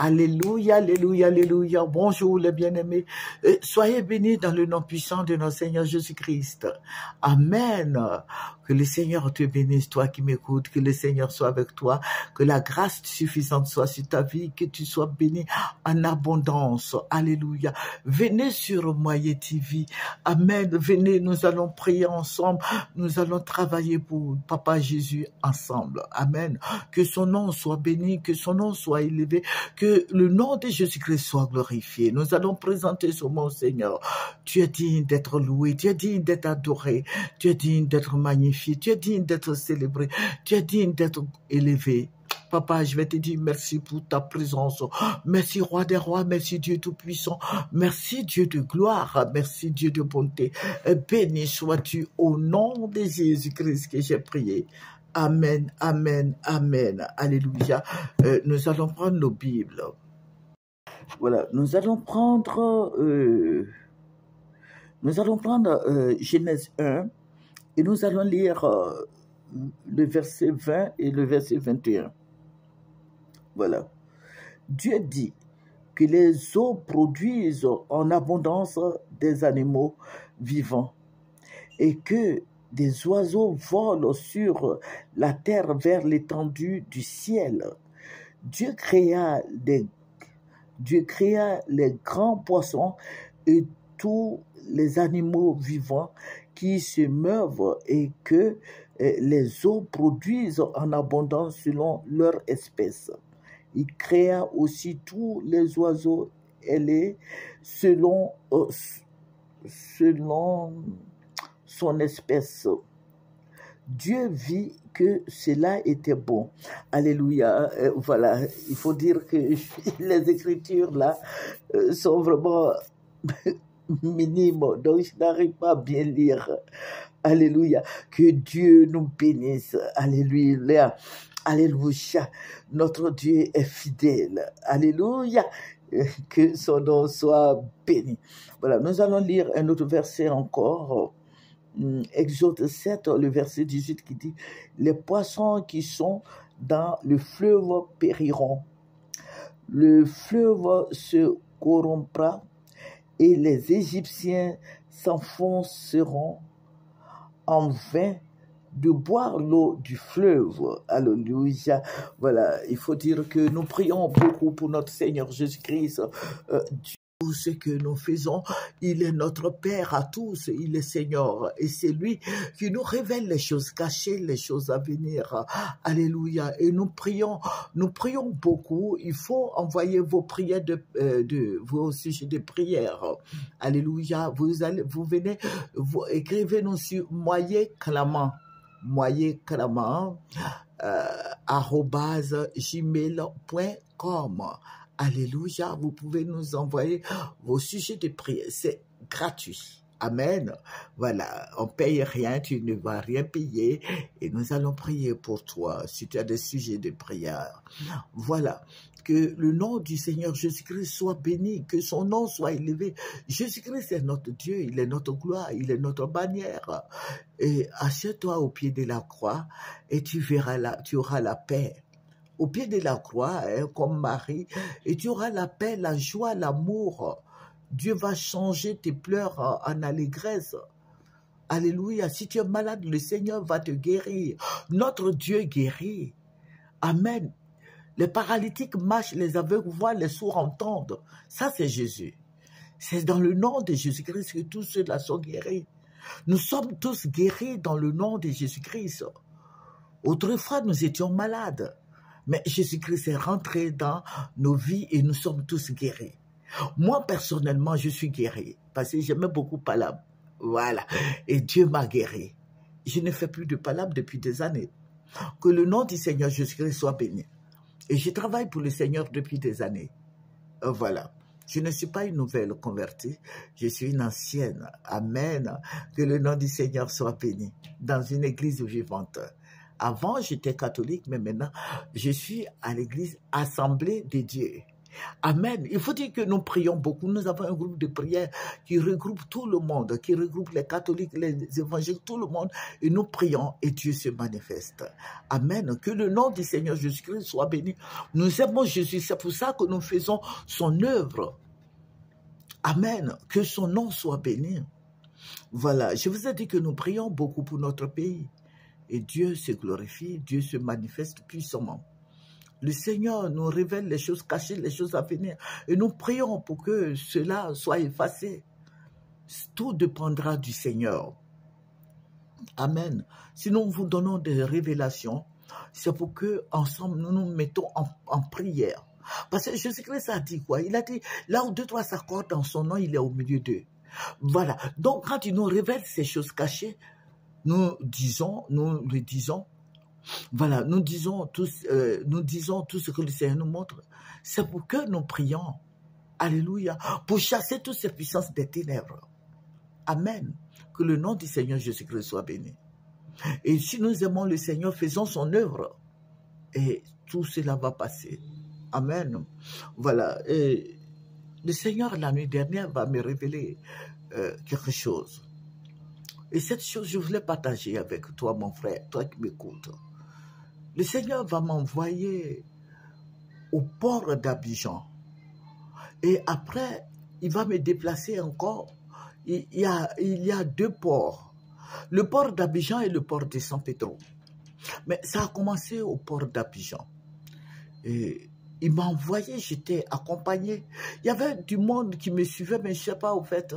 Alléluia, alléluia, alléluia. Bonjour les bien-aimés. Soyez bénis dans le nom puissant de notre Seigneur Jésus-Christ. Amen. Que le Seigneur te bénisse, toi qui m'écoutes, que le Seigneur soit avec toi, que la grâce suffisante soit sur ta vie, que tu sois béni en abondance. Alléluia. Venez sur Moyen TV. Amen. Venez, nous allons prier ensemble. Nous allons travailler pour Papa Jésus ensemble. Amen. Que son nom soit béni, que son nom soit élevé, que le nom de Jésus-Christ soit glorifié. Nous allons présenter ce mot, Seigneur. Tu es digne d'être loué, tu es digne d'être adoré, tu es digne d'être magnifié, tu es digne d'être célébré, tu es digne d'être élevé. Papa, je vais te dire merci pour ta présence. Merci, Roi des rois. Merci, Dieu Tout-Puissant. Merci, Dieu de gloire. Merci, Dieu de bonté. Béni sois-tu au nom de Jésus-Christ que j'ai prié. Amen, amen, amen. Alléluia. Nous allons prendre nos Bibles. Voilà, nous allons prendre Genèse 1 et nous allons lire le verset 20 et le verset 21. Voilà. Dieu dit que les eaux produisent en abondance des animaux vivants et que des oiseaux volent sur la terre vers l'étendue du ciel. Dieu créa les grands poissons et tous les animaux vivants qui se meuvent et que les eaux produisent en abondance selon leur espèce. Il créa aussi tous les oiseaux ailés selon son espèce. Dieu vit que cela était bon. Alléluia. Voilà, il faut dire que les écritures là sont vraiment minimes, donc je n'arrive pas à bien lire. Alléluia. Que Dieu nous bénisse. Alléluia. Alléluia. Notre Dieu est fidèle. Alléluia. Que son nom soit béni. Voilà, nous allons lire un autre verset encore. Exode 7, le verset 18 qui dit « Les poissons qui sont dans le fleuve périront. Le fleuve se corrompra et les Égyptiens s'enfonceront en vain de boire l'eau du fleuve. » Alléluia. Voilà, il faut dire que nous prions beaucoup pour notre Seigneur Jésus-Christ. Tout ce que nous faisons, il est notre Père à tous, il est Seigneur et c'est lui qui nous révèle les choses cachées, les choses à venir. Alléluia. Et nous prions beaucoup. Il faut envoyer vos prières vos sujets de prière. Alléluia. Vous venez, vous écrivez-nous sur moyen-clamant, @gmail.com. Alléluia, vous pouvez nous envoyer vos sujets de prière, c'est gratuit. Amen. Voilà, on ne paye rien, tu ne vas rien payer et nous allons prier pour toi si tu as des sujets de prière. Voilà, que le nom du Seigneur Jésus-Christ soit béni, que son nom soit élevé. Jésus-Christ est notre Dieu, il est notre gloire, il est notre bannière. Et assieds-toi au pied de la croix et tu auras la paix. Au pied de la croix, comme Marie, et tu auras la paix, la joie, l'amour. Dieu va changer tes pleurs en allégresse. Alléluia. Si tu es malade, le Seigneur va te guérir. Notre Dieu guérit. Amen. Les paralytiques marchent, les aveugles voient, les sourds entendent. Ça, c'est Jésus. C'est dans le nom de Jésus-Christ que tous ceux-là sont guéris. Nous sommes tous guéris dans le nom de Jésus-Christ. Autrefois, nous étions malades. Mais Jésus-Christ est rentré dans nos vies et nous sommes tous guéris. Moi, personnellement, je suis guéri parce que j'aimais beaucoup palabre. Voilà. Et Dieu m'a guéri. Je ne fais plus de palabre depuis des années. Que le nom du Seigneur Jésus-Christ soit béni. Et je travaille pour le Seigneur depuis des années. Voilà. Je ne suis pas une nouvelle convertie. Je suis une ancienne. Amen. Que le nom du Seigneur soit béni. Dans une église vivante. Avant, j'étais catholique, mais maintenant, je suis à l'église Assemblée de Dieu. Amen. Il faut dire que nous prions beaucoup. Nous avons un groupe de prière qui regroupe tout le monde, qui regroupe les catholiques, les évangéliques, tout le monde. Et nous prions et Dieu se manifeste. Amen. Que le nom du Seigneur Jésus-Christ soit béni. Nous aimons Jésus. C'est pour ça que nous faisons son œuvre. Amen. Que son nom soit béni. Voilà. Je vous ai dit que nous prions beaucoup pour notre pays. Et Dieu se glorifie. Dieu se manifeste puissamment. Le Seigneur nous révèle les choses cachées, les choses à venir. Et nous prions pour que cela soit effacé. Tout dépendra du Seigneur. Amen. Si nous vous donnons des révélations, c'est pour que ensemble nous nous mettons en prière. Parce que Jésus-Christ a dit quoi? Il a dit, là où deux, trois s'accordent dans son nom, il est au milieu d'eux. Voilà. Donc quand il nous révèle ces choses cachées, nous le disons, voilà, nous disons tout ce que le Seigneur nous montre. C'est pour que nous prions. Alléluia. Pour chasser toutes ces puissances des ténèbres. Amen. Que le nom du Seigneur Jésus-Christ soit béni. Et si nous aimons le Seigneur, faisons son œuvre. Et tout cela va passer. Amen. Voilà. Et le Seigneur, la nuit dernière, va me révéler quelque chose. Et cette chose, je voulais partager avec toi, mon frère, toi qui m'écoutes. Le Seigneur va m'envoyer au port d'Abidjan. Et après, il va me déplacer encore. Il y a deux ports. Le port d'Abidjan et le port de San Pedro. Mais ça a commencé au port d'Abidjan. Et il m'a envoyé, j'étais accompagné. Il y avait du monde qui me suivait, mais je ne sais pas au fait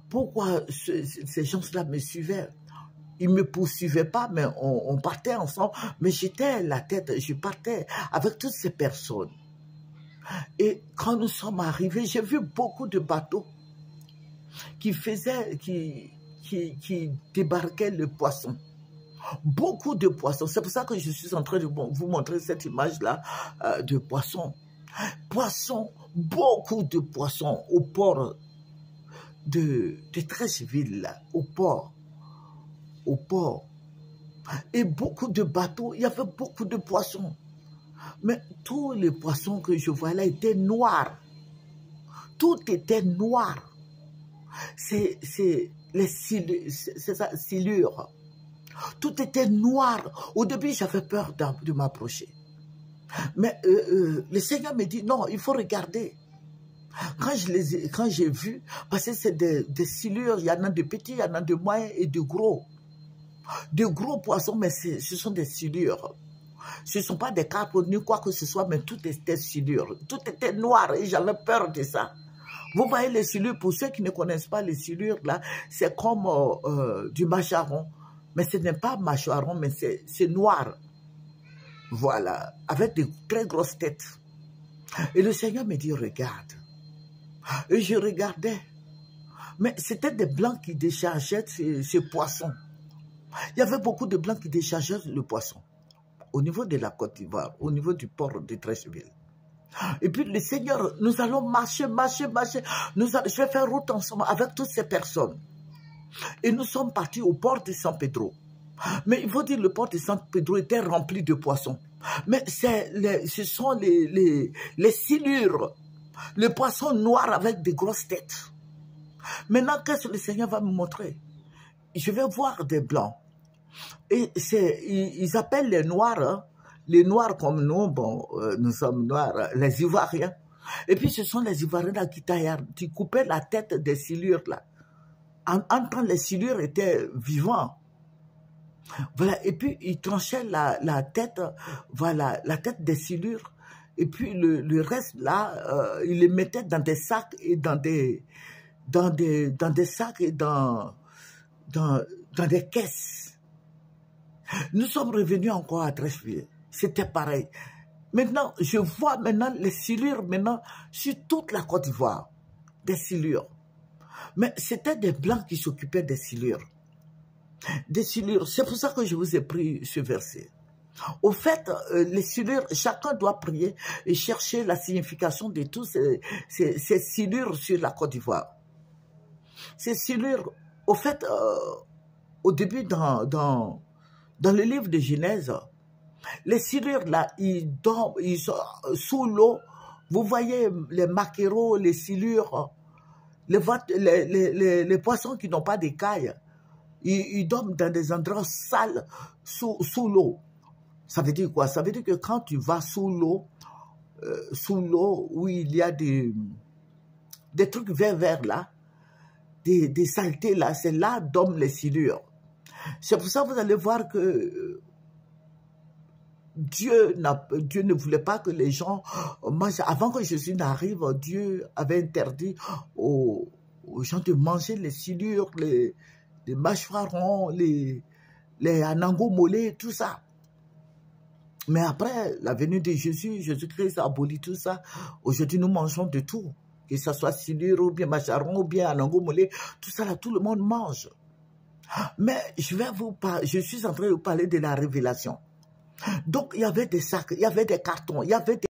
pourquoi ces gens-là me suivaient. Ils ne me poursuivaient pas, mais on partait ensemble. Mais j'étais la tête, je partais avec toutes ces personnes. Et quand nous sommes arrivés, j'ai vu beaucoup de bateaux qui débarquaient le poisson. Beaucoup de poissons. C'est pour ça que je suis en train de vous montrer cette image-là de poissons. Poissons, beaucoup de poissons au port de Treichville, là, au port. Et beaucoup de bateaux, il y avait beaucoup de poissons. Mais tous les poissons que je vois là étaient noirs. Tout était noir. C'est les silures. Tout était noir. Au début, j'avais peur de m'approcher. Mais le Seigneur me dit, non, il faut regarder. Quand j'ai vu, parce que c'est des silures, il y en a de petits, il y en a de moyens et de gros. De gros poissons, mais ce sont des silures. Ce ne sont pas des carpes ni quoi que ce soit, mais tout était silure. Tout était noir et j'avais peur de ça. Vous voyez les silures, pour ceux qui ne connaissent pas les silures, là, c'est comme du macharon. Mais ce n'est pas macharon, mais c'est noir. Voilà, avec de très grosses têtes. Et le Seigneur me dit, regarde. Et je regardais. Mais c'était des blancs qui déchargeaient ces poissons. Il y avait beaucoup de blancs qui déchargeaient le poisson. Au niveau de la Côte d'Ivoire, au niveau du port de Treichville. Et puis le Seigneur, nous allons marcher. Je vais faire route ensemble avec toutes ces personnes. Et nous sommes partis au port de San Pedro. Mais il faut dire que le port de San Pedro était rempli de poissons. Mais ce sont les silures, les poissons noirs avec des grosses têtes. Maintenant, qu'est-ce que le Seigneur va me montrer? Je vais voir des blancs. Et ils appellent les noirs, hein, les noirs comme nous, bon, nous sommes noirs, les Ivoiriens. Et puis ce sont les Ivoiriens là, qui coupaient la tête des silures là. En temps, les silures étaient vivants. Voilà, et puis ils tranchaient la tête, voilà, la tête des silures. Et puis le reste là, ils les mettaient dans des sacs et dans des sacs et dans des caisses. Nous sommes revenus encore à Treichville. C'était pareil. Maintenant, je vois maintenant les silures maintenant sur toute la Côte d'Ivoire. Des silures. Mais c'était des blancs qui s'occupaient des silures. Des silures. C'est pour ça que je vous ai pris ce verset. Au fait, les silures, chacun doit prier et chercher la signification de tous ces silures sur la Côte d'Ivoire. Ces silures, au fait, au début dans le livre de Genèse, les silures là, ils sont sous l'eau Vous voyez les maquereaux, les silures, les poissons qui n'ont pas d'écailles. Ils dorment dans des endroits sales sous l'eau. Ça veut dire quoi? Ça veut dire que quand tu vas sous l'eau où il y a des trucs verts là, des saletés là, c'est là dorment les silures. C'est pour ça que vous allez voir que Dieu ne voulait pas que les gens mangent. Avant que Jésus n'arrive, Dieu avait interdit aux gens de manger les silures, les mâchoirons, les anangos mollets, tout ça. Mais après la venue de Jésus, Jésus-Christ a aboli tout ça. Aujourd'hui, nous mangeons de tout. Que ce soit silure ou bien mâchoiron ou bien anangos mollets, tout ça là, tout le monde mange. Mais je suis en train de vous parler de la révélation. Donc, il y avait des sacs, il y avait des cartons, il y avait des